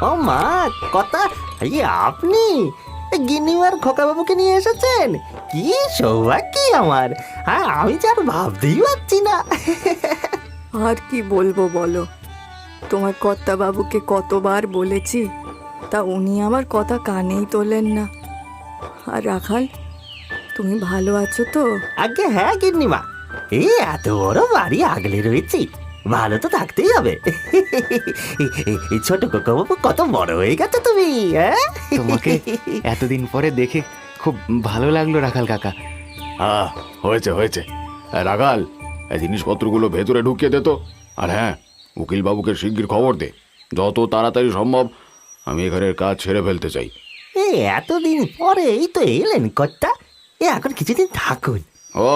ও মা, কথা আপনি গিন্নিমার খোকাবাবুকে নিয়ে এসেছেন? কি সৌভাগ্য আমার! হ্যাঁ, আমি যে আর ভাবতেই পারছি না। আর কি বলবো বলো, তোমার কর্তাবাবুকে কতবার বলেছি, তা উনি আমার কথা কানেই তোলেন না। আর রাখাল, তুমি ভালো আছো তো? আগে হ্যাঁ গিন্নিমা, এই এত বড় বাড়ি আগলে রয়েছি, ভালো তো থাকতেই হবে। এই ছোট খোকাবাবু কত বড় হয়ে গেছে তুমি, হ্যাঁ? তোমাকে এতদিন পরে দেখে খুব ভালো লাগলো রাখাল কাকা। হ্যাঁ, হয়েছে হয়েছে। রাখাল, এই জিনিসপত্রগুলো ভেতরে ঢুকিয়ে দে তো। আর হ্যাঁ, উকিল বাবুকে শিগগির খবর দে, যত তাড়াতাড়ি সম্ভব আমি এখানের কাজ ছেড়ে ফেলতে চাই। এই এতদিন পরে এই তো এলেন কর্তা, এখন কিছুদিন থাকুন। ও,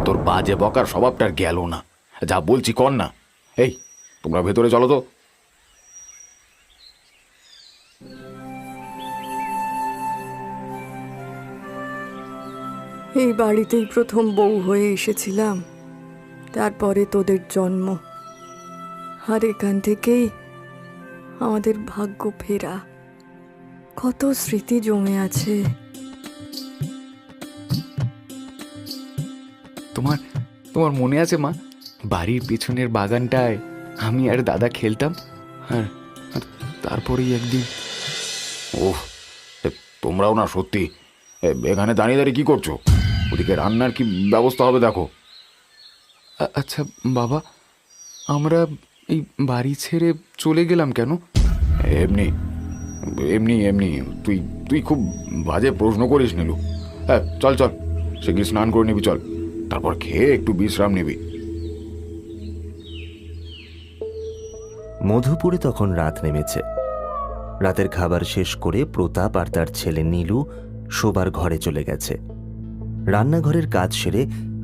তোর বাজে বকার স্বভাবটা আর গেল না। যা বলছি কর না। এই, তোমরা ভেতরে চলো তো। এই বাড়িতেই প্রথম বউ হয়ে এসেছিলাম, তারপরে তোদের জন্ম, আর এখান থেকেই আমাদের ভাগ্য ফেরা। কত স্মৃতি জমে আছে। তোমার তোমার মনে আছে মা, বাড়ির পিছনের বাগানটায় আমি আর দাদা খেলতাম, আর আর তারপরেই একদিন। ওহ, তোমরাও না সত্যি এখানে দাঁড়িয়ে দাঁড়িয়ে কি করছো? ওদিকে রান্নার কি ব্যবস্থা হবে দেখো। আচ্ছা বাবা, আমরা এই বাড়ি ছেড়ে চলে গেলাম কেন? এমনি এমনি এমনি তুই তুই খুব বাজে প্রশ্ন করিস নীলু। হ্যাঁ, চল চল, সেগুলি স্নান করে নিবি, চল, তারপর খেয়ে একটু বিশ্রাম নিবি। মধুপুরে তখন রাত নেমেছে। রাতের খাবার শেষ করে প্রতাপ আর তার ছেলে নীলু শোবার ঘরে চলে গেছে। রান্নাঘরের কাজ সেরে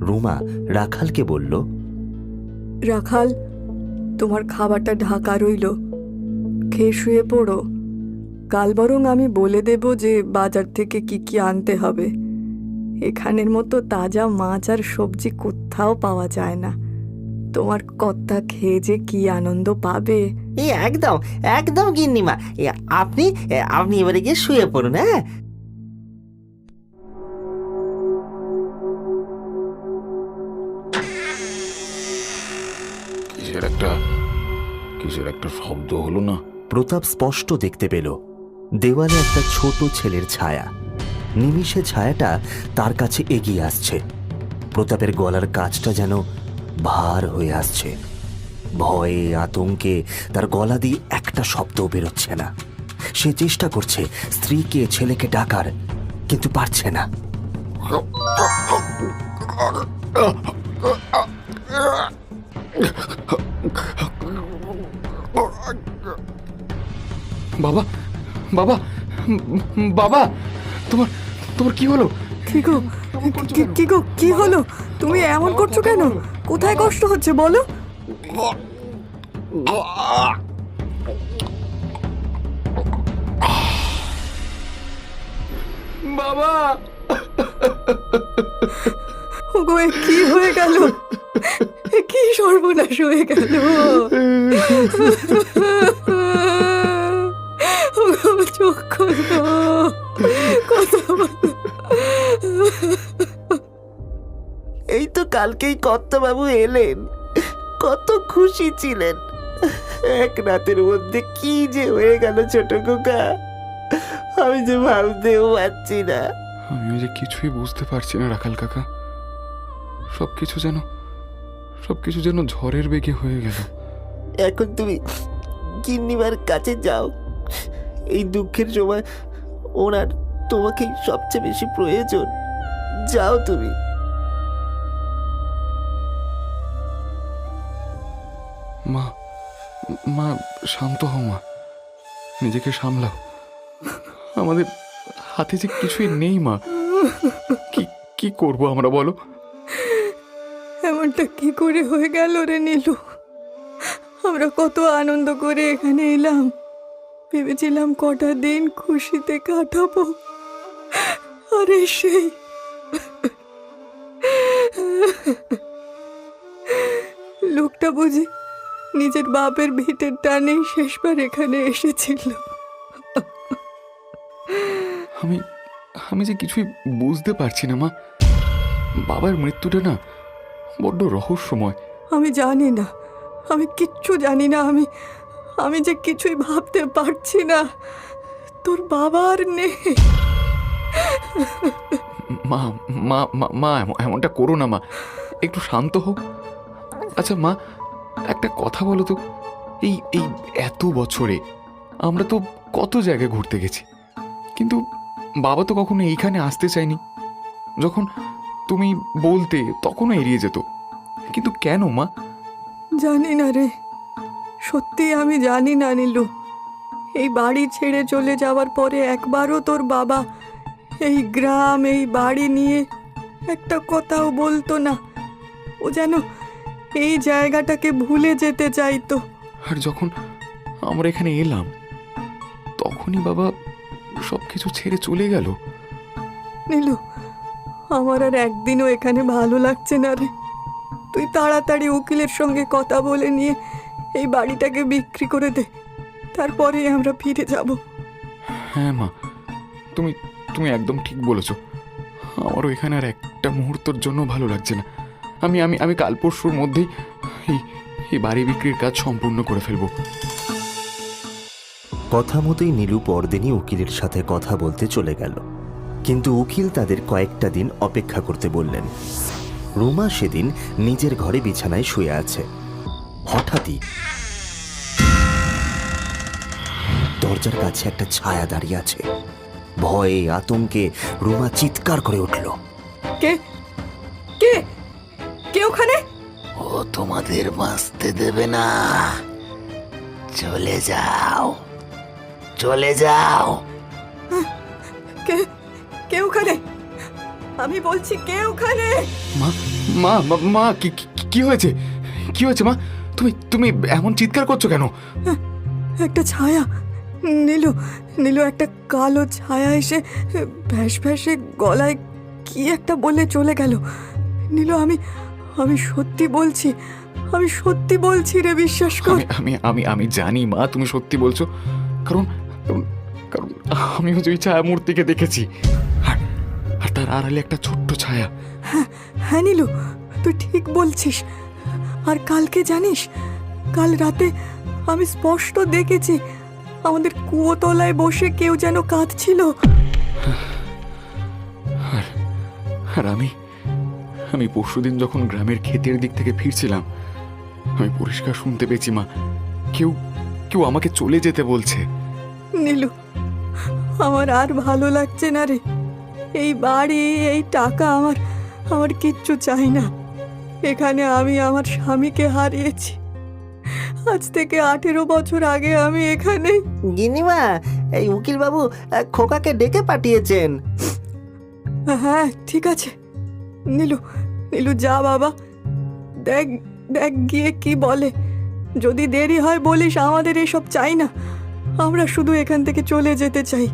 রুমা রাখালকে বলল, রাখাল, তোমার খাবারটা ঢাকা রইল, খেয়ে শুয়ে পড়ো। কাল বরং আমি বলে দেব যে বাজার থেকে কি কি আনতে হবে। এখানের মতো তাজা মাছ আর সবজি কোথাও পাওয়া যায় না। তোমার কর্তা খেয়ে যে কি আনন্দ পাবে। এই একদম একদম গিন্নিমা, আপনি আপনি এবারে গিয়ে শুয়ে পড়ুন। হ্যাঁ, কিসের একটা শব্দ হলো না? প্রতাপ স্পষ্ট দেখতে পেল দেওয়ালে একটা ছোট ছেলের ছায়া। নিমিষে ছায়াটা তার কাছে এগিয়ে আসছে। প্রতাপের গলার কাজটা যেন ভার হয়ে আসছে। ভয়ে আতঙ্কে তার গলা দিয়ে একটা শব্দও বেরোচ্ছে না। সে চেষ্টা করছে স্ত্রীকে ছেলেকে ডাকার, কিন্তু পারছে না। বাবা, বাবা, বাবা, তোমার তোমার কি হলো? কি গো, কি গো, কি হলো? তুমি এমন করছো কেন? কোথায় কষ্ট হচ্ছে বলো? বাবা, ওগো, এ কি হয়ে গেল? এ কি সর্বনাশ হয়ে গেল? ওগো, চোখ খোলো, কথা বলো। এই তো কালকেই কর্তাবাবু এলেন, কত খুশি ছিলেন। এক রাতের মধ্যে কি যে হয়ে গেল ছোট খোকা, আমি যে ভাবতেও পারছি না। আমিও যে কিছুই বুঝতে পারছি না রাখাল কাকা। সবকিছু যেন ঝড়ের বেগে হয়ে গেল। এখন তুমি গিন্নিমার কাছে যাও। এই দুঃখের সময় ওনার তোমাকেই সবচেয়ে বেশি প্রয়োজন। যাও তুমি। মা, মা, শান্ত হও মা, নিজেকে সামলাও। আমাদের হাতে যে কিছুই নেই মা, কি কি করবো আমরা বলো? এমনটা কি করে হয়ে গেল রে নীলু? আমরা কত আনন্দ করে এখানে এলাম, ভেবেছিলাম কটা দিন খুশিতে কাটাবো, আরে সেই লোকটা বুঝি নিজের বাপের ভিটের টানেই শেষবার এখানে এসেছিল। আমি আমি যে কিছুই বুঝতে পারছি না মা। বাবার মৃত্যুটা না বড্ড রহস্যময়। আমি জানি না, আমি কিচ্ছু জানি না। আমি যে কিছুই ভাবতে পারছি না। তোর বাবার নেই। মা মা মা মা এমনটা করো না মা, একটু শান্ত হোক। আচ্ছা মা, একটা কথা বলো তো, এই এই এত বছরে আমরা তো কত জায়গায় ঘুরতে গেছি, কিন্তু বাবা তো কখনো এইখানে আসতে চায়নি। যখন তুমি বলতে তখনও এড়িয়ে যেত, কিন্তু কেন মা? জানি না রে, সত্যি আমি জানি না নীলু। এই বাড়ি ছেড়ে চলে যাওয়ার পরে একবারও তোর বাবা এই গ্রাম, এই বাড়ি নিয়ে একটা কথাও বলতো না। ও যেন এই জায়গাটাকে ভুলে যেতে চাইতো। আর যখন আমরা এখানে এলাম তখনই বাবা সব কিছু ছেড়ে চলে গেল। নীলু, আমার আর একদিনও এখানে ভালো লাগছে না রে। তুই তাড়াতাড়ি উকিলের সঙ্গে কথা বলে নিয়ে এই বাড়িটাকে বিক্রি করে দে, তারপরে আমরা ফিরে যাব। হ্যাঁ মা, তুমি তুমি একদম ঠিক বলেছ। আমারও এখানে আর একটা মুহূর্তের জন্য ভালো লাগছে না। আমি আমি আমি কাল পরশুর মধ্যেই এই এই বাড়ি বিক্রির কাজ সম্পূর্ণ করে ফেলবো। কথা মতোই নীলু পরদিনই উকিলের সাথে কথা বলতে চলে গেল, কিন্তু উকিল তাদের কয়েকটা দিন অপেক্ষা করতে বললেন। রুমা সেদিন নিজের ঘরে বিছানায় শুয়ে আছে। হঠাৎই দরজার কাছে একটা ছায়া দাঁড়িয়ে আছে। ভয়ে আতঙ্কে রুমা চিৎকার করে উঠল, কে কে কে ওখানে? ও তোমাদের বাঁচতে দেবে না, চলে যাও, চলে যাও। কে কে ওখানে? আমি বলছি কে ওখানে? মা মা মা- মা কি কি- কি হয়েছে? কি হয়েছে মা? তুমি তুমি এমন চিৎকার করছো কেন? একটা ছায়া, নীলু, নীলু, একটা কালো ছায়া এসে ভ্যাস ভ্যাসে গলায় কি একটা বলে চলে গেল। নীলু, আমি আমি সত্যি বলছি, আমি সত্যি বলছি রে, বিশ্বাস কর। আমি আমি আমি আমি জানি মা, তুমি সত্যি বলছো, কারণ কারণ কারণ আমিও যে ওই ছায়া মূর্তিকে দেখেছি। আর আর তার আড়ালে একটা ছোট্ট ছায়া। হ্যাঁ নীলু, তুই ঠিক বলছিস। আর কালকে জানিস, কাল রাতে আমি স্পষ্ট দেখেছি আমাদের কুয়োতলায় বসে কেউ যেন কাঁদছিল। আর আর আমি আমি পরশুদিন যখন গ্রামের ক্ষেতের দিক থেকে ফিরছিলাম, আমি পরিষ্কার শুনতে পেয়েছি মা, কেউ কেউ আমাকে চলে যেতে বলছে। নীলু, আমার আর ভালো লাগছে না রে। এই বাড়ি, এই টাকা, আমার আমার কিচ্ছু চাই না। এখানে আমি আমার স্বামীকে হারিয়েছি। আজ থেকে 18 বছর আগে আমি এখানে। গিন্নিমা, এই উকিল বাবু খোকাকে ডেকে পাঠিয়েছেন। হ্যাঁ ঠিক আছে, নীলু, নীলু যা বাবা, দেখ দেখ গিয়ে কি বলে। যদি দেরি হয় বলিস আমাদের এসব চাই না, আমরা শুধু এখান থেকে চলে যেতে চাই।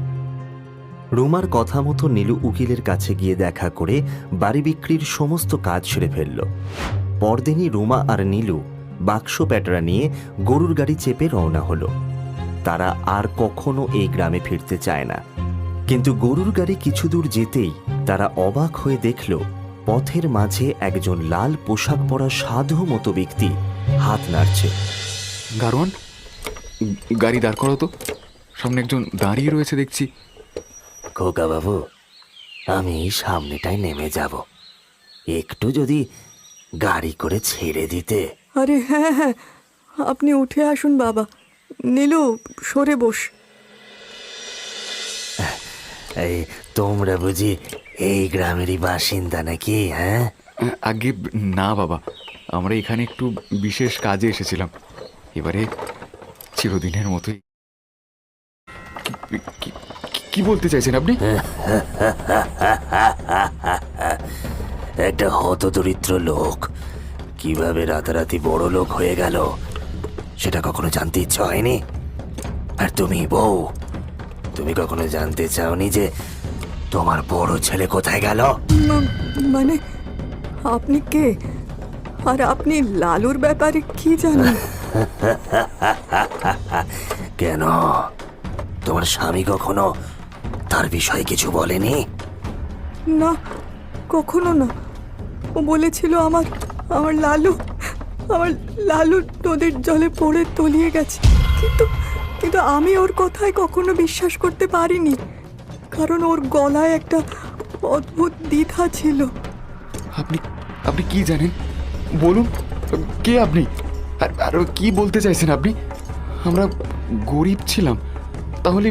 রুমার কথা মতো নীলু উকিলের কাছে গিয়ে দেখা করে বাড়ি বিক্রির সমস্ত কাজ সেরে ফেলল। পরদিনই রুমা আর নীলু বাক্স প্যাটরা নিয়ে গরুর গাড়ি চেপে রওনা হলো। তারা আর কখনো এই গ্রামে ফিরতে চায় না। কিন্তু গরুর গাড়ি কিছু দূর যেতেই তারা অবাক হয়ে দেখল, পথের মাঝে একজন লাল পোশাক পরা সাধু মতো ব্যক্তি হাত নাড়ছে। গারোয়ান, গাড়ি দাঁড় করো তো, সামনে একজন দাঁড়িয়ে রয়েছে দেখছি। খোকা বাবু, আমি সামনেটায় নেমে যাব, একটু যদি গাড়ি করে ছেড়ে দিতে। আরে হ্যাঁ হ্যাঁ, আপনি উঠে আসুন বাবা। নীলু, সরে বস। এই তোমরা বুঝি এই গ্রামেরই বাসিন্দা নাকি? হ্যাঁ, আগে না বাবা, আমরা এখানে একটু বিশেষ কাজে এসেছিলাম। এবারে চিরদিনের মতোই। কি- কি- কি বলতে চাইছেন আপনি? একটা হতদরিদ্র লোক কিভাবে রাতারাতি বড় লোক হয়ে গেল সেটা কখনো জানতে ইচ্ছে হয়নি? আর তুমি বউ, তুমি কখনো জানতে চাওনি যে তোমার বড় ছেলে কোথায় গেল? মানে আপনি কে? আর আপনি লালুর ব্যাপারে কি জানেন? কেন, তোমার স্বামী কখনো তার বিষয়ে কিছু বলেনি? না, কখনো না। ও বলেছিল আমার আমার লালু আমার লালু নদীর জলে পড়ে তলিয়ে গেছে, কিন্তু কিন্তু আমি ওর কথায় কখনো বিশ্বাস করতে পারিনি, কারণ ওর গলায় একটা অদ্ভুত দ্বিধা ছিল। আপনি আপনি কি জানেন বলুন, কে আপনি? আর কি বলতে চাইছেন আপনি? আমরা গরিব ছিলাম, তাহলে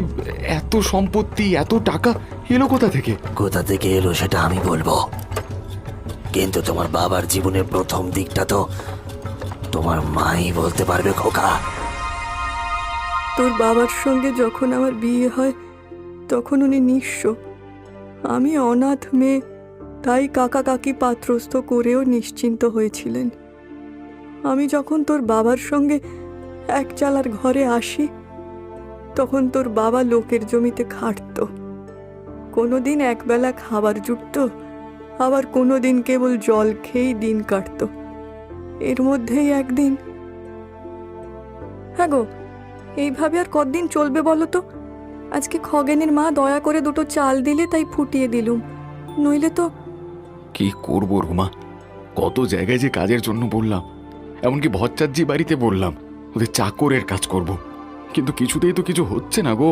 এত সম্পত্তি, এত টাকা এলো কোথা থেকে? কোথা থেকে এলো সেটা আমি বলবো, কিন্তু তোমার বাবার জীবনের প্রথম দিকটা তো তোমার মাই বলতে পারবে খোকা। তোর বাবার সঙ্গে যখন আমার বিয়ে হয় তখন উনি নিঃস্ব, আমি অনাথ মেয়ে, তাই কাকা কাকি পাত্রস্থ করেও নিশ্চিন্ত হয়েছিলেন। আমি যখন তোর বাবার সঙ্গে এক চালার ঘরে আসি তখন তোর বাবা লোকের জমিতে খাটত, কোনোদিন একবেলা খাবার জুটত, আবার কোনোদিন কেবল জল খেয়েই দিন কাটত। এর মধ্যেই একদিন, হ্যাঁ গো, এইভাবে আর কতদিন চলবে বলো তো? আজকে খগেনের মা দয়া করে দুটো চাল দিলে তাই ফুটিয়ে দিলুম, নইলে তো। কি করব রুমা, কত জায়গায় যে কাজের জন্য বললাম, এমনকি ভট্টাচার্যি বাড়িতে বললাম ওদের চাকরের কাজ করব, কিন্তু কিছুতেই তো কিছু হচ্ছে না গো।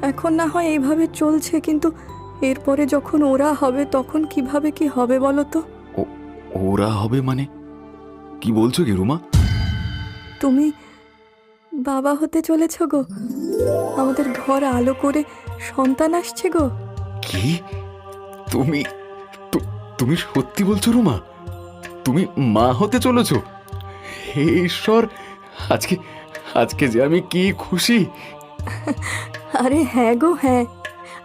এখন না হয় এইভাবে চলছে, কিন্তু এরপরে যখন ওরা হবে তখন কিভাবে কি হবে বলো তো? ওরা হবে মানে কি বলছো কি রুমা? তুমি বাবা হতে চলেছ গো, আমাদের ঘর আলো করে সন্তান আসছে গো। কি তুমি তুমি সত্যি বলছো রুমা? তুমি মা হতে চলেছো? হে ঈশ্বর, আজকে আজকে যে আমি কি খুশি। আরে হ্যাঁ গো হ্যাঁ,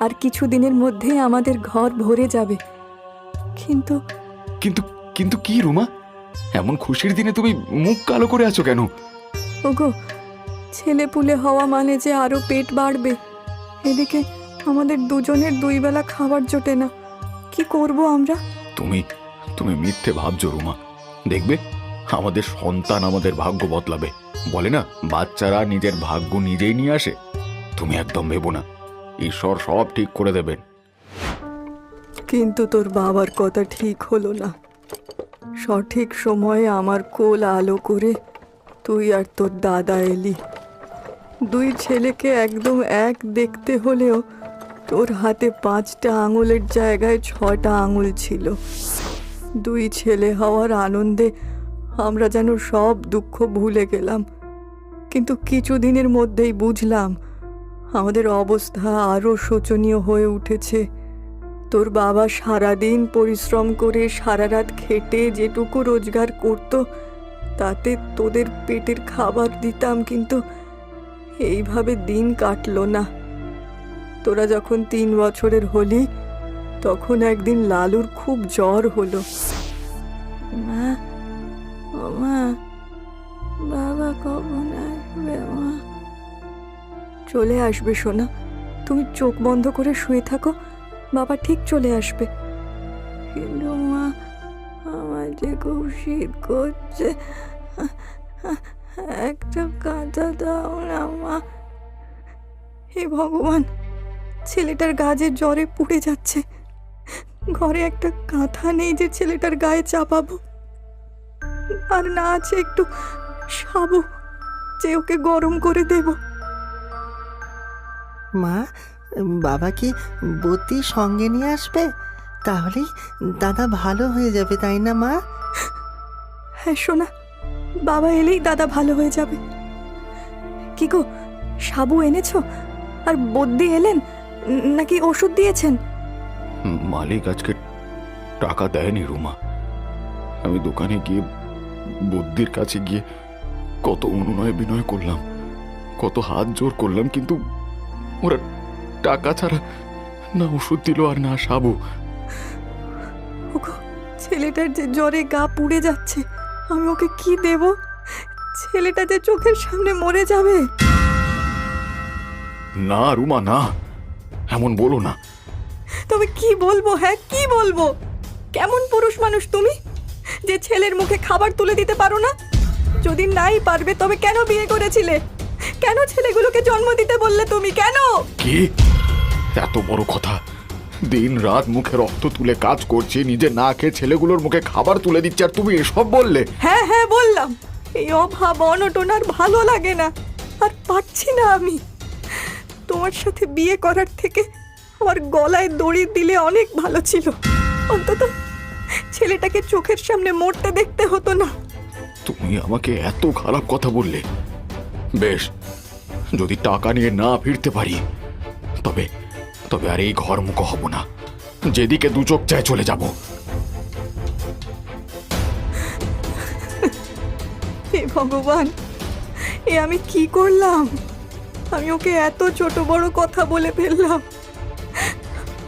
আর কিছু দিনের মধ্যেই আমাদের ঘর ভরে যাবে। কিন্তু কিন্তু কিন্তু কি রুমা, এমন খুশির দিনে তুমি মুখ কালো করে আছো কেন? ওগো, ছেলে পুলে হওয়া মানে যে আরো পেট বাড়বে, এদিকে আমাদের দুজনের দুই বেলা খাবার জোটে না, কি করব আমরা? তুমি তুমি মিথ্যে ভাবছো রুমা, দেখবে আমাদের সন্তান আমাদের ভাগ্য বদলাবে। বলে না, বাচ্চারা নিজের ভাগ্য নিজেই নিয়ে আসে। তুমি একদম ভেবো না, ঈশ্বর সব ঠিক করে দেবেন। কিন্তু তোর বাবার কথা ঠিক হলো না। সঠিক সময়ে আমার কোল আলো করে তুই আর তোর দাদা এলি। দুই ছেলেকে একদম এক দেখতে হলেও তোর হাতে 5টা আঙুলের জায়গায় 6টা আঙুল ছিল। দুই ছেলে হওয়ার আনন্দে আমরা যেন সব দুঃখ ভুলে গেলাম, কিন্তু কিছুদিনের মধ্যেই বুঝলাম আমাদের অবস্থা আরো শোচনীয় হয়ে উঠেছে। তোর বাবা সারাদিন পরিশ্রম করে সারা রাত খেটে যেটুকু রোজগার করত তাতে তোদের পেটের খাবার দিতাম, কিন্তু এইভাবে দিন কাটলো না। তোরা যখন 3 বছরের হলি তখন একদিন লালুর খুব জ্বর হলো। মা, ও মা, বাবা কখন আসবে মা? চলে আসবে সোনা, তুমি চোখ বন্ধ করে শুয়ে থাকো, বাবা ঠিক চলে আসবে। কিন্তু মা, আমার যে খুব শীত করছে, একটা কাঁথা দাও না মা। হে ভগবান, ছেলেটার গা যে জ্বরে পুড়ে যাচ্ছে, ঘরে একটা কাঁথা নেই যে ছেলেটার গায়ে চাপাবো, আর না আছে একটু সাবু যে ওকে গরম করে দেব। মা, বাবা কি বতি সঙ্গে নিয়ে আসবে? তাহলেই দাদা ভালো হয়ে যাবে, তাই না মা? হ্যাঁ সোনা, বাবা এলেই দাদা ভালো হয়ে যাবে। কি গো, সাবু এনেছো? আর বদ্যি এলেন নাকি ওষুধ দিয়েছেন? মালিক আজকে টাকা দেয়নি রুমা। আমি দোকানে গিয়ে বুদ্ধির কাছে গিয়ে কত অনুনয় বিনয় করলাম, কত হাত জোর করলাম, কিন্তু ওরা টাকা ছাড়া না ওষুধ দিল আর না সাবু। ওগো, ছেলেটার যে জ্বরে গা পুড়ে যাচ্ছে, আমি ওকে কি দেব? ছেলেটা যে চোখের সামনে মরে যাবে। না রুমা না, এমন বলো না। তবে কি বলবো? হ্যাঁ কি বলবো? কেমন পুরুষ মানুষ তুমি যে ছেলের মুখে খাবার তুলে দিতে পারো না? যদি নাই পারবে তবে কেন বিয়ে করেছিলে? কেন ছেলেগুলোকে জন্ম দিতে বললে তুমি? কেন? কি এত বড় কথা? দিন রাত মুখে রক্ত তুলে কাজ করছি, নিজে না খেয়ে ছেলেগুলোর মুখে খাবার তুলে দিচ্ছে, আর তুমি এসব বললে? হ্যাঁ হ্যাঁ বললাম। এই অভাব অনটন আর ভালো লাগে না, আর পারছি না আমি। তোমার সাথে বিয়ে করার থেকে আমার গলায় দড়ি দিলে অনেক ভালো ছিল। অন্তত ছেলেটাকে চোখের সামনে মরতে দেখতে হতো না। তুমি আমাকে এত খারাপ কথা বললে? বেশ, যদি টাকা নিয়ে না ফিরতে পারি তবে তবে আর এই ঘর মুখো হব না। যেদিকে দু চোখ চায় চলে যাব। হে ভগবান, এ আমি কি করলাম? আমি ওকে এত ছোট বড় কথা বলে ফেললাম।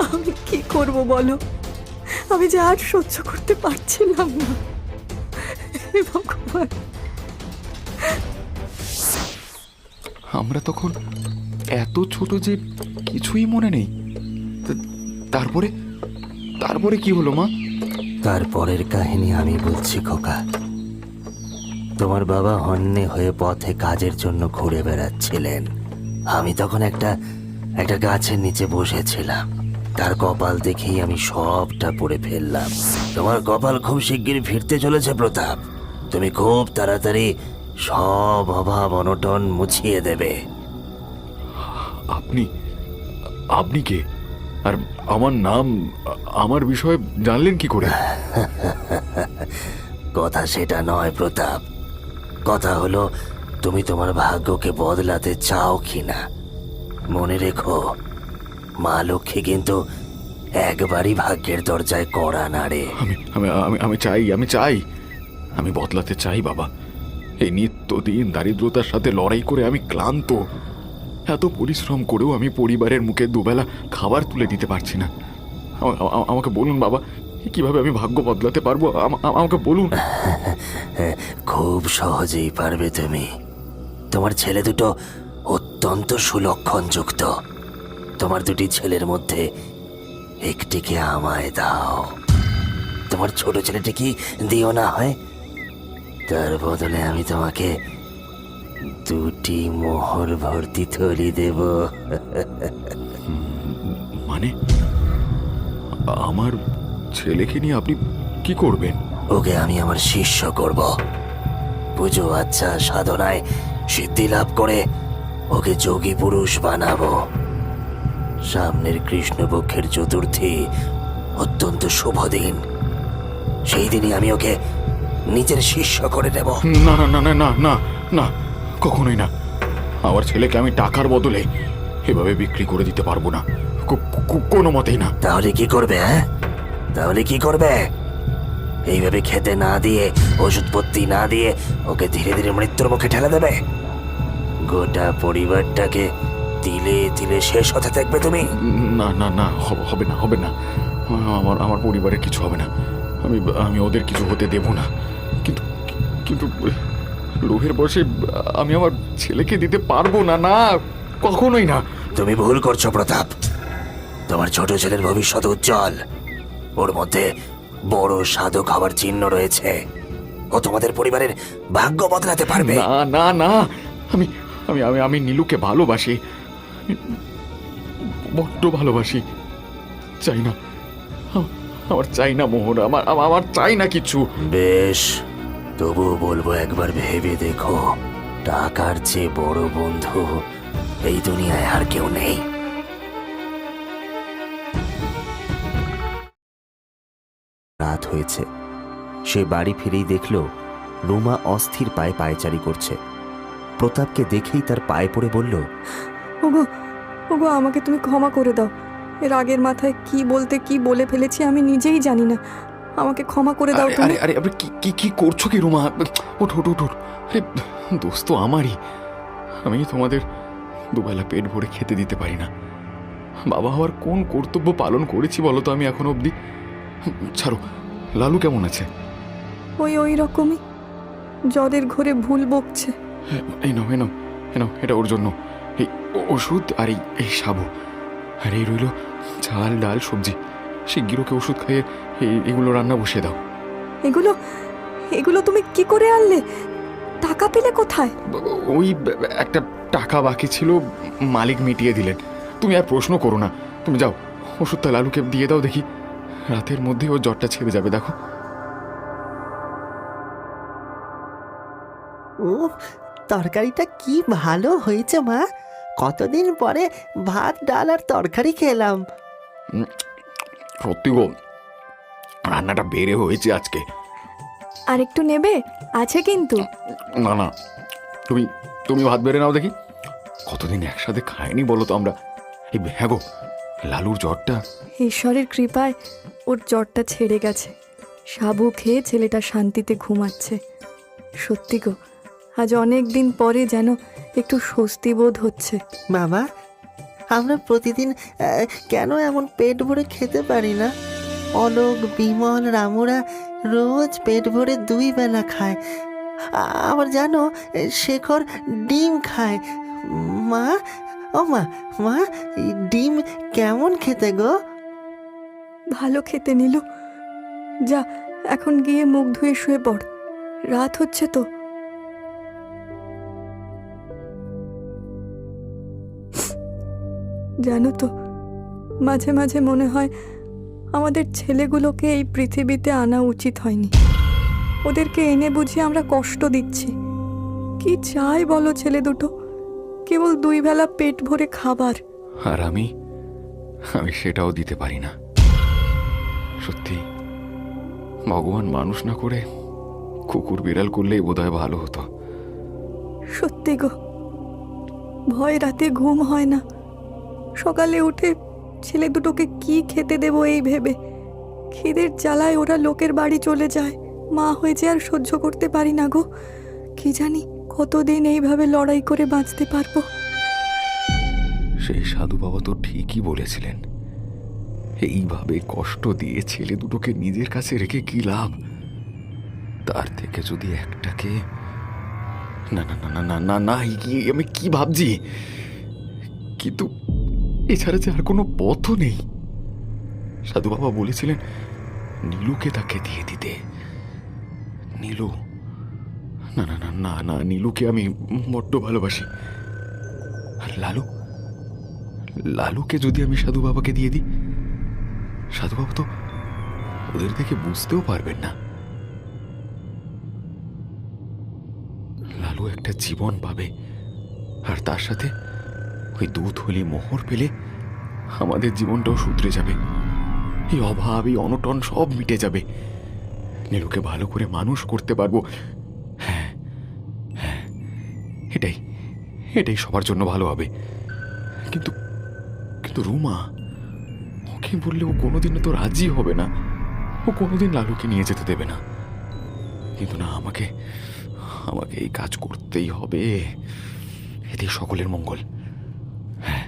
আমি কি করব বলো? আমি যে আর সহ্য করতে পারছিলাম না। হে ভগবান। আমরা তখন এত ছোট যে কিছুই মনে নেই। তারপরে তারপরে কি হলো মা? তারপরের কাহিনী আমি বলছি খোকা। তোমার বাবা হন্যে হয়ে পথে কাজের জন্য ঘুরে বেড়াচ্ছিলেন। আমি তখন একটা গাছের নিচে বসেছিলাম। তার কপাল দেখেই আমি সবটা পড়ে ফেললাম। তোমার কপাল খুব শিগগির ফিরতে চলেছে প্রতাপ। তুমি খুব তাড়াতাড়ি সব অভাব অনটন মুছিয়ে দেবে। আপনি আপনি কে? আর আমার নাম, আমার বিষয়ে জানলেন কি করে? কথা সেটা নয় প্রতাপ। কথা হলো তুমি তোমার ভাগ্যকে বদলাতে চাও কিনা। মনে রেখো, মা লক্ষ্মী কিন্তু একবারই ভাগ্যের দরজায় কড়া নাড়ে। আমি আমি আমি আমি চাই আমি চাই আমি বদলাতে চাই বাবা। এই নিত্যদিন দারিদ্রতার সাথে লড়াই করে আমি ক্লান্ত। এত পরিশ্রম করেও আমি পরিবারের মুখে দুবেলা খাবার তুলে দিতে পারছি না। আমাকে বলুন বাবা, কিভাবে আমি ভাগ্য বদলাতে পারবো? আমাকে বলুন। খুব সহজেই পারবে তুমি। তোমার ছেলে দুটো অত্যন্ত সুলক্ষণযুক্ত। তোমার দুটি ছেলের মধ্যে একটিকে আমায় দাও। তোমার ছোট ছেলেটি কি দিও না হয়? তার বদলে আমি তোমাকে দুটি মোহর ভর্তি থলি দেব। মানে আমার ছেলেকে নিয়ে আপনি কি করবেন? ওকে আমি আমার শিষ্য করব। পুজো আচ্ছা সাধনায় সিদ্ধি লাভ করে ওকে যোগী পুরুষ বানাবো। সামনের কৃষ্ণপক্ষের চতুর্থী অত্যন্ত শুভ দিন। সেই দিনই আমি ওকে নিজের শিষ্য করে দেব। না না না না না না না, কখনোই না। আমার ছেলেকে আমি টাকার বদলে এভাবে বিক্রি করে দিতে পারবো না, কোনো মতেই না। তাহলে কি করবে? হ্যাঁ, তাহলে কি করবে? এইভাবে খেতে না দিয়ে, ওষুধপত্তি না দিয়ে ওকে ধীরে ধীরে মৃত্যুর মুখে ঠেলে দেবে? গোটা পরিবারটাকে তিলে তিলে শেষ হতে দেখবে তুমি? না না না, হবে না হবে না। আমার পরিবারের কিছু হবে না। আমি ওদের কিছু হতে দেব না। কিন্তু কিন্তু লোভের বসে আমি আমার ছেলেকে দিতে পারবো না। না, কখনোই না। তুমি ভুল করছো প্রতাপ। তোমার ছোট ছেলের ভবিষ্যৎ উজ্জ্বল। ওর মধ্যে বড় সাধক হবার চিহ্ন রয়েছে। ও তোমাদের পরিবারের ভাগ্য বদলাতে পারবে। না না না, আমি আমি আমি আমি নীলুকে ভালোবাসি, বড্ড ভালোবাসি। চাই না, আমার চাই না মোহন, আমার চাই না কিছু। বেশ, তবুও বলবো একবার ভেবে দেখো। টাকার চেয়ে বড় বন্ধু এই দুনিয়ায় আর কেউ নেই। রাত হয়েছে। সে বাড়ি ফিরেই দেখল রুমা অস্থির পায়ে পায়চারি করছে। প্রতাপকে দেখেই তার পায়ে পড়ে বলল, ওগো ওগো, আমাকে তুমি ক্ষমা করে দাও। এর আগের মাথায় কি বলতে কি বলে ফেলেছি আমি নিজেই জানি না। আমাকে ক্ষমা করে দাও তুমি। আরে আরে আরে, কি কি করছো কি রুমা? ওঠ ওঠ ওঠ ওঠ। আরে দোস্ত তো আমারই। আমি তোমাদের দুবেলা পেট ভরে খেতে দিতে পারি না। বাবা হওয়ার কোন কর্তব্য পালন করেছি বলো তো আমি এখনো অবধি? ছাড়ো, লালু কেমন আছে? ওই রকমই, জ্বরের ঘরে ভুল বকছে। এই নাও এই নাও এই নাও, এটা ওর জন্য। এই ওষুধ আর এই সাবু, আর এই রইল চাল ডাল সবজি। শিগগির ওকে ওষুধ খাইয়ে এগুলো রান্না বসিয়ে দাও। এগুলো এগুলো তুমি কি করে আনলে? টাকা পেলে কোথায়? ওই একটা টাকা বাকি ছিল, মালিক মিটিয়ে দিলেন। তুমি আর প্রশ্ন করো না, তুমি যাও ওষুধটা লালুকে দিয়ে দাও, দেখি রাতের মধ্যে ওর জ্বরটা ছেড়ে যাবে। দেখো ও, তরকারিটা কি ভালো হয়েছে মা। কতদিন পরে ভাত ডাল আর তরকারি খেলাম। সত্যি গো, রান্নাটা বেড়ে হয়েছে আজকে। আর একটু নেবে? আছে কিন্তু। না না, তুমি তুমি ভাত বেড়ে নাও দেখি। কতদিন একসাথে খাইনি বলো তো আমরা। এই হ্যাঁ গো, লালুর জ্বরটা ঈশ্বরের কৃপায় ওর জ্বরটা ছেড়ে গেছে। সাবু খেয়ে ছেলেটা শান্তিতে ঘুমাচ্ছে। সত্যি গো, আজ অনেক দিন পরে যেন একটু স্বস্তি বোধ হচ্ছে। বাবা, আমরা প্রতিদিন কেন এমন পেট ভরে খেতে পারি না? অলোক, বিমল, রামুরা রোজ পেট ভরে 2 বেলা খায়। আবার জানো, শেখর ডিম খায়। মা, ও মা, মা, এই ডিম কেমন খেতে গো? ভালো খেতে নিল। যা, এখন গিয়ে মুখ ধুয়ে শুয়ে পড়, রাত হচ্ছে তো। জানো তো, মাঝে মাঝে মনে হয় আমাদের ছেলেগুলোকে এই পৃথিবীতে আনা উচিত হয়নি। ওদেরকে এনে বুঝি আমরা কষ্ট দিচ্ছি। কি চাই বলো ছেলে দুটো? কেবল 2 বেলা পেট ভরে খাবার। আর আমি সেটাও দিতে পারি না। সত্যি ভগবান মানুষ না করে কুকুর বিড়াল করলেই বোধহয় ভালো হতো। সত্যি গো, ভয় রাতে ঘুম হয় না। সকালে উঠে ছেলে দুটোকে কি খেতে দেব এই ভেবে খিদের জ্বালায় ওরা লোকের বাড়ি চলে যায়। মা হয়েছে আর সহ্য করতে পারি না গো। কি জানি কতদিন এইভাবে লড়াই করে বাঁচতে পারবো। সেই সাধু বাবা তো ঠিকই বলেছিলেন, এইভাবে কষ্ট দিয়ে ছেলে দুটোকে নিজের কাছে রেখে কি লাভ? তার থেকে যদি একটাকে না না না না না না না, আমি কি ভাবছি? কিন্তু এছাড়া যে আর কোনো পথও নেই। সাধু বাবা বলেছিলেন নীলুকে তাকে দিয়ে দিতে। নীলু, না না না না না, নীলুকে আমি বড্ড ভালোবাসি। আর লালুকে যদি আমি সাধু বাবাকে দিয়ে দিই, সাধু বাবা তো ওদের দেখে বুঝতেও পারবেন না। লালু একটা জীবন পাবে, আর তার সাথে ওই 2 থলি মোহর পেলে আমাদের জীবনটাও শুধরে যাবে। এই অভাব, এই অনটন সব মিটে যাবে। নীলুকে ভালো করে মানুষ করতে পারবো। হ্যাঁ হ্যাঁ, এটাই সবার জন্য ভালো হবে। কিন্তু কিন্তু রুমা, ওকে বললে ও কোনোদিনও তো রাজি হবে না। ও কোনোদিন লালুকে নিয়ে যেতে দেবে না। কিন্তু না, আমাকে এই কাজ করতেই হবে। এতেই সকলের মঙ্গল। হ্যাঁ,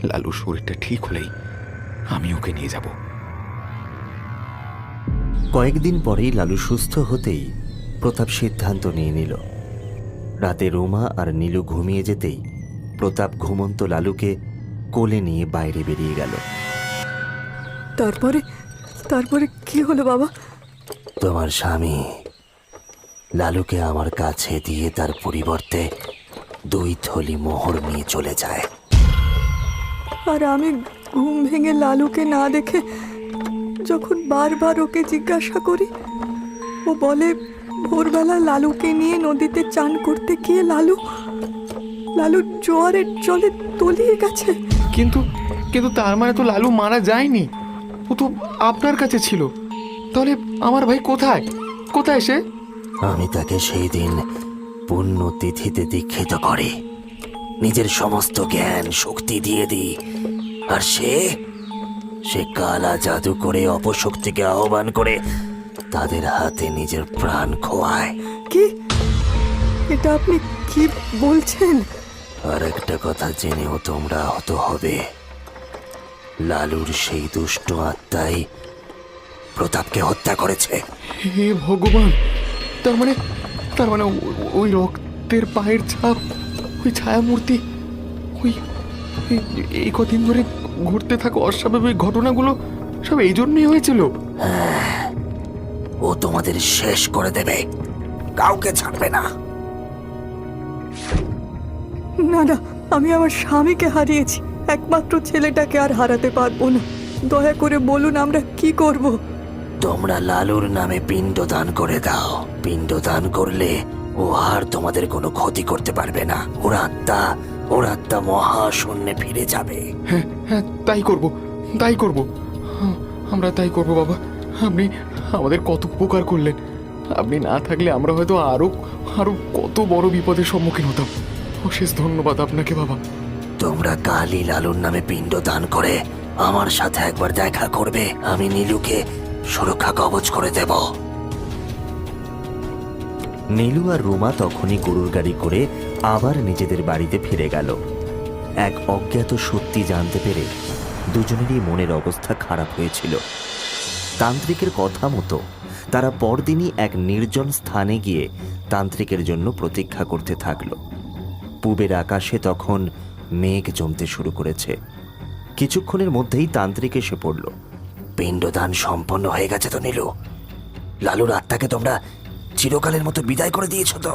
লালুর শরীরটা ঠিক হলেই আমি ওকে নিয়ে যাব। কয়েকদিন পরেই লালু সুস্থ হতেই প্রতাপ সিদ্ধান্ত নিয়ে নিল। রাতে রোমা আর নীলু ঘুমিয়ে যেতেই প্রতাপ ঘুমন্ত লালুকে কোলে নিয়ে বাইরে বেরিয়ে গেল। তারপরে কি হলো বাবা? তোমার স্বামী লালুকে আমার কাছে দিয়ে তার পরিবর্তে 2 থলি মোহর নিয়ে চলে যায়। আর আমি ঘুম ভেঙে লালুকে না দেখে যখন বারবার ওকে জিজ্ঞাসা করি, ও বলে ভোরবেলা লালুকে নিয়ে নদীতে চান করতে গিয়ে লালু জোয়ারের জলে তলিয়ে গেছে। কিন্তু তার মানে তো লালু মারা যায়নি, ও তো আপনার কাছে ছিল। তাহলে আমার ভাই কোথায় সে? আমি তাকে সেই দিন পুণ্যতিথিতে দীক্ষিত করে নিজের সমস্ত জ্ঞান শক্তি দিয়ে দিই, আর সে কালা জাদু করে অপশক্তিকে আহ্বান করে তাদের হাতে নিজের প্রাণ খোয়ায়। কি? এটা আপনি কি বলছেন? আর একটা কথা জেনেও তোমরা আহত হবে। লালুর সেই দুষ্ট আত্মাই প্রতাপকে হত্যা করেছে। হে ভগবান, তার মানে ওই রক্তের পায়ের ছাপ, ওই ছায়ামূর্তি, এই কদিন ধরে ঘটতে থাকা অস্বাভাবিক ঘটনাগুলো সব এই জন্যই হয়েছিল। ও তোমাদের শেষ করে দেবে, কাউকে ছাড়বে না। না না, আমি আমার স্বামীকে হারিয়েছি, একমাত্র ছেলেটাকে আর হারাতে পারবো না। দয়া করে বলুন আমরা কি করব? তোমরা লালুর নামে পিণ্ড দান করে দাও। পিণ্ড দান করলে ও আর তোমাদের কোনো ক্ষতি করতে পারবে না। ওর আত্মা মহাশূন্যে ফিরে যাবে। হ্যাঁ হ্যাঁ, তাই করব, তাই করব। আমরা তাই করব বাবা। আপনি আমাদের কত উপকার করলেন। আপনি না থাকলে আমরা হয়তো আরো আরো কত বড় বিপদের সম্মুখীন হতাম। অশেষ ধন্যবাদ আপনাকে বাবা। তোমরা কালই লালুর নামে পিণ্ড দান করে আমার সাথে একবার দেখা করবে। আমি নীলুকে সুরক্ষা কবচ করে দেব। নীলু আর রুমা তখনই গরুর গাড়ি করে আবার নিজেদের বাড়িতে ফিরে গেল। এক অজ্ঞাত সত্যি জানতে পেরে দুজনেরই মনের অবস্থা খারাপ হয়েছিল। তান্ত্রিকের কথা মতো তারা পরদিনই এক নির্জন স্থানে গিয়ে তান্ত্রিকের জন্য প্রতীক্ষা করতে থাকলো। পূবের আকাশে তখন মেঘ জমতে শুরু করেছে। কিছুক্ষণের মধ্যেই তান্ত্রিক এসে পড়ল। পিণ্ডদান সম্পন্ন হয়ে গেছে তো নীলু? লালুর আত্মাকে তোমরা চিরকালের মতো বিদায় করে দিয়েছো তো?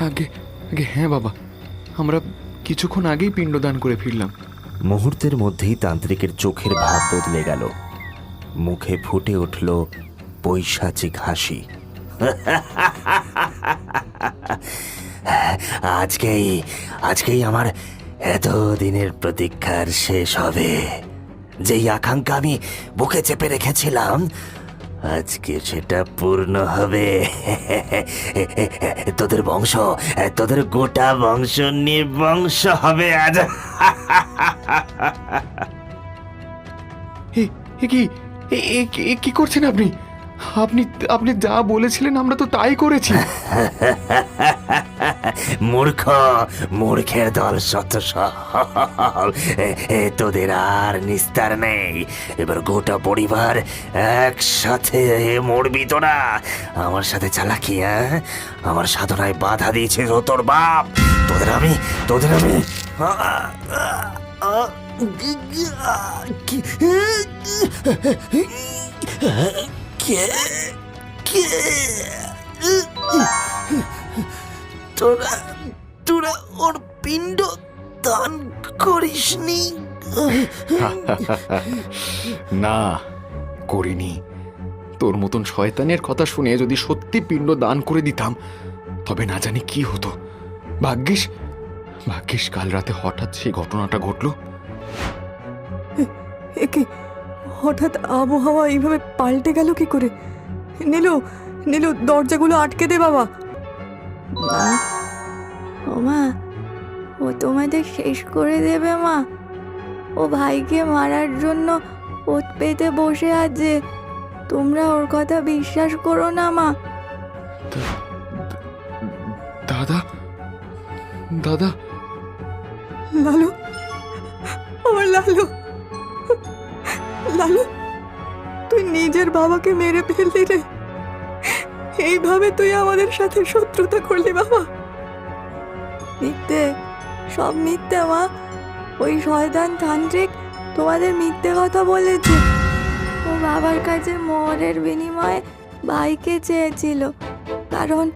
আগে আগে হ্যাঁ বাবা, আমরা কিছুক্ষণ আগেই পিণ্ডদান করে ফিরলাম। মুহূর্তের মধ্যেই তান্ত্রিকের চোখের ভাব বদলে গেল। মুখে ফুটে উঠল পৈশাচিক হাসি। আজকেই আমার এতদিনের প্রতীক্ষার শেষ হবে। যেই আকাঙ্ক্ষা আমি বুকে চেপে রেখেছিলাম, আজকে সেটা পূর্ণ হবে। তোদের গোটা বংশ নির্বংশ হবে আজ। এ কি কি করছেন আপনি? আপনি আপনি যা বলেছিলেন আমরা তো তাই করেছি। মূর্খের দল শত সহল। তোদের আর নিস্তার নেই। এবার গোটা পরিবার একসাথে মরবি তোরা। আমার সাথে চালাকি, আমার সাধনায় বাধা দিয়েছে তোর বাপ। তোদের আমি তোরা ওর পিণ্ড দান করিসনি? না, করিনি। তোর মতন শয়তানের কথা শুনে যদি সত্যি পিণ্ড দান করে দিতাম তবে না জানি কি হতো। ভাগ্যিস কাল রাতে হঠাৎ সেই ঘটনাটা ঘটলো। একে হঠাৎ আবহাওয়া এইভাবে পাল্টে গেল কি করে? নীলু দরজাগুলো আটকে দে বাবা। মা, ও তোমাদের শেষ করে দেবে মা। ও ভাইকে মারার জন্য ওত পেতে বসে আছে। তোমরা ওর কথা বিশ্বাস করো না মা। দাদা দাদা লালু, আমার লালু, তুই নিজের বাবাকে মেরে ফেললি রে। এইভাবে তুই আমাদের সাথে শত্রুতা করলি বাবা? মিথ্যে, সব মিথ্যে মা। ওই শয়তান তান্ত্রিক তোমাদের মিথ্যে কথা বলেছে। ও বাবার কাছে মোহরের বিনিময়ে ভাইকে চেয়েছিল, কারণ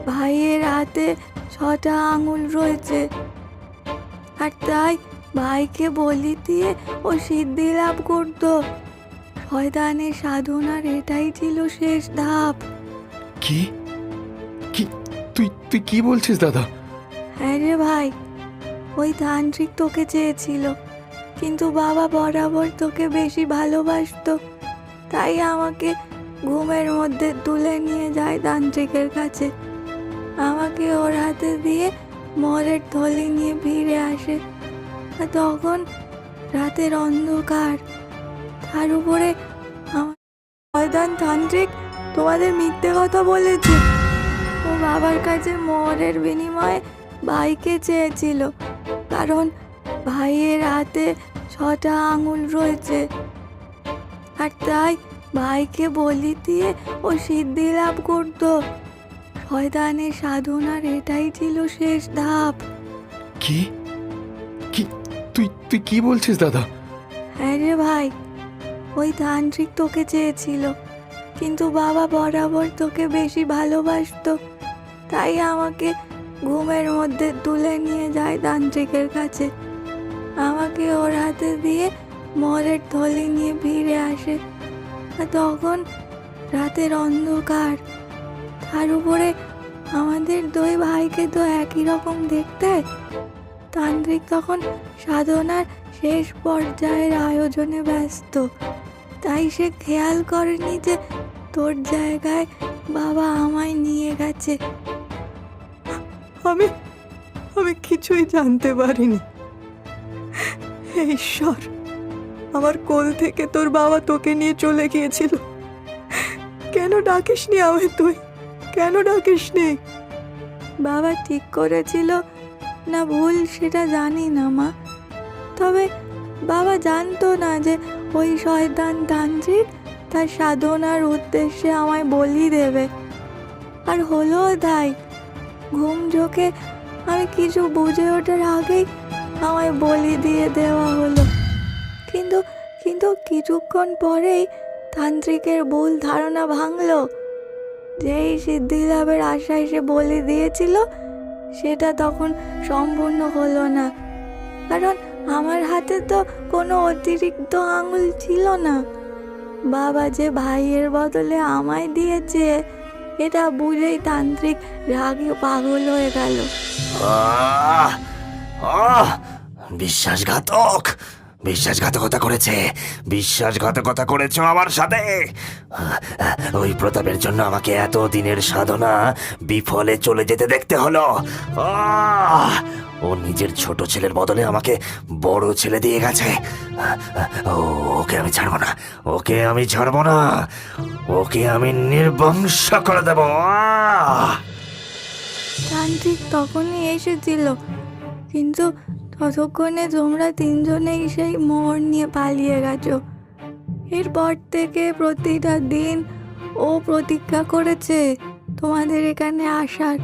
ভাইয়ের হাতে 6টা আঙুল রয়েছে। আর তাই ভাইকে বলি দিয়ে ও সিদ্ধি লাভ করতো। শয়তানের সাধনার এটাই ছিল শেষ ধাপ। কি কি তুই তুই কি বলছিস দাদা? হ্যাঁ রে ভাই, ওই তান্ত্রিক তোকে চেয়েছিল, কিন্তু বাবা বরাবর তোকে বেশি ভালোবাসতো। তাই আমাকে ঘুমের মধ্যে তুলে নিয়ে যায় তান্ত্রিকের কাছে। আমাকে ওর হাতে দিয়ে মরের থলি নিয়ে ফিরে আসে। আর তখন রাতের অন্ধকার, তার উপরে আমার শয়তান তান্ত্রিক তোমাদের মিথ্যে কথা বলেছে। ও বাবার কাছে মোহরের বিনিময়ে ভাইকে চেয়েছিল, কারণ ভাইয়ের হাতে 6টা আঙুল রয়েছে। আর তাই ভাইকে বলি দিয়ে ও সিদ্ধি লাভ করতো। শয়তানের সাধনার এটাই ছিল শেষ ধাপ। কি কি তুই তুই কি বলছিস দাদা? হ্যাঁ রে ভাই, ওই তান্ত্রিক তোকে চেয়েছিল, কিন্তু বাবা বরাবর তোকে বেশি ভালোবাসতো। তাই আমাকে ঘুমের মধ্যে তুলে নিয়ে যায় তান্ত্রিকের কাছে। আমাকে ওর হাতে দিয়ে মরের থলি নিয়ে ফিরে আসে। আর তখন রাতের অন্ধকার, তার উপরে আমাদের দুই ভাইকে তো একই রকম দেখতে। তান্ত্রিক তখন সাধনার শেষ পর্যায়ের আয়োজনে ব্যস্ত, তাই সে খেয়াল করেনি যে তোর জায়গায় বাবা আমায় নিয়ে গেছে। আমি আমি কিছুই জানতে পারিনি। হে ঈশ্বর, আমার কোল থেকে তোর বাবা তোকে নিয়ে চলে গিয়েছিল। কেন ডাকিসনি আমায় তুই? কেন ডাকিসনি? বাবা ঠিক করেছিল না ভুল সেটা জানি না মা, তবে বাবা জানতো না যে ওই শয়তান তান্ত্রিক তার সাধনার উদ্দেশ্যে আমায় বলি দেবে। আর হলো তাই। ঘুম চোখে আমি কিছু বুঝে ওঠার আগেই আমায় বলি দিয়ে দেওয়া হলো। কিন্তু কিন্তু কিছুক্ষণ পরেই তান্ত্রিকের ভুল ধারণা ভাঙলো। যেই সিদ্ধি লাভের আশায় সে বলি দিয়েছিল সেটা তখন সম্পূর্ণ হলো না, কারণ আমার হাতে তো কোনো অতিরিক্ত আঙুল ছিল না। বাবা যে ভাইয়ের বদলে আমায় দিয়েছে এটা বুঝেই তান্ত্রিক রাগে পাগল হয়ে গেল। বিশ্বাসঘাতক, বিশ্বাসঘাতকতা করেছে, বিশ্বাসঘাতকতা করেছো আমার সাথে। ওই প্রতাপের জন্য আমাকে এত দিনের সাধনা বিফলে চলে যেতে দেখতে হলো। ও নিজের ছোট ছেলের বদলে আমাকে বড় ছেলে দিয়ে গেছে। ওকে আমি ছাড়বো না, ওকে আমি ছাড়বো না, ওকে আমি নির্বংশ করে দেব। তান্ত্রিক তখনই এসেছিল, কিন্তু ততক্ষণে তোমরা তিনজনেই সেই মোহর নিয়ে পালিয়ে গেছো। এরপর থেকে প্রতিটা দিন ও প্রতিজ্ঞা করেছে তোমাদের এখানে আসার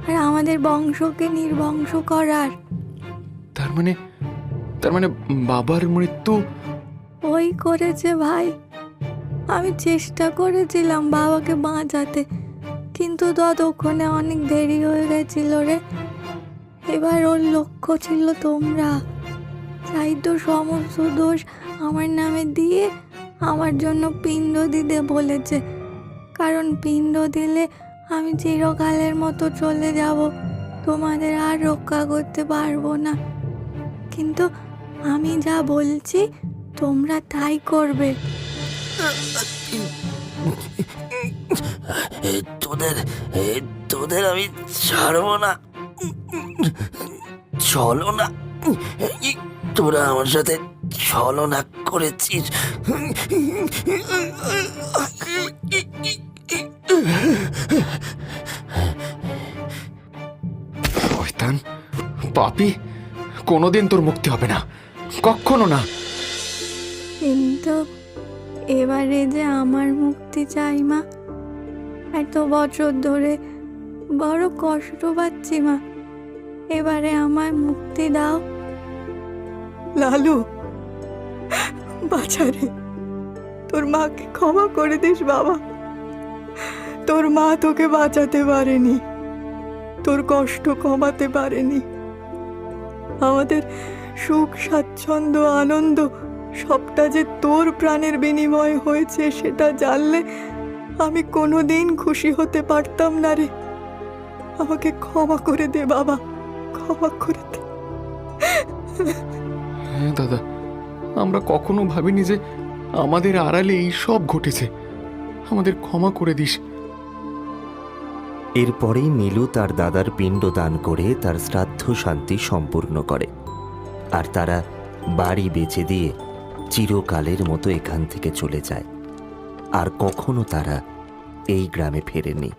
আর আমাদের বংশকে নির্বংশ করার। তার মানে বাবার মৃত্যু? ওই করেছে ভাই। আমি চেষ্টা করেছিলাম বাবাকে বাঁচাতে, কিন্তু ততক্ষণে অনেক দেরি হয়ে গেছিল রে। এবার ওর লক্ষ্য ছিল তোমরা, তাই তো সমস্ত দোষ আমার নামে দিয়ে আমার জন্য পিণ্ড দিতে বলেছে, কারণ পিণ্ড দিলে আমি চিরকালের মতো চলে যাব, তোমাদের আর রক্ষা করতে পারবো না। কিন্তু আমি যা বলছি তোমরা তাই করবে। তোদের আমি ছাড়বো না। চলো না, তোরা আমার সাথে ছলনা করেছিস। শয়তান, পাপী, কোনোদিন তোর মুক্তি হবে না, কখনো না। কিন্তু এবারে যে আমার মুক্তি চাই মা। এত বছর ধরে বড় কষ্ট পাচ্ছি মা, এবারে আমার মুক্তি দাও। লালু, বাছারে, তোর মাকে ক্ষমা করে দিস বাবা। তোর মা তোকে বাঁচাতে পারেনি, তোর কষ্ট কমাতে পারেনি। আমাদের সুখ, স্বাচ্ছন্দ্য, আনন্দ সবটা যে তোর প্রাণের বিনিময় হয়েছে সেটা জানলে আমি কোনোদিন খুশি হতে পারতাম না রে। আমাকে ক্ষমা করে দে বাবা, ক্ষমা করে দে। হ্যাঁ দাদা, আমরা কখনো ভাবিনি যে আমাদের আড়ালে এই সব ঘটেছে, আমাদের ক্ষমা করে দিস। এরপরেই নীলু তার দাদার পিণ্ড দান করে তার শ্রাদ্ধ শান্তি সম্পূর্ণ করে, আর তারা বাড়ি বেচে দিয়ে চিরকালের মতো এখান থেকে চলে যায়। আর কখনো তারা এই গ্রামে ফেরেনি।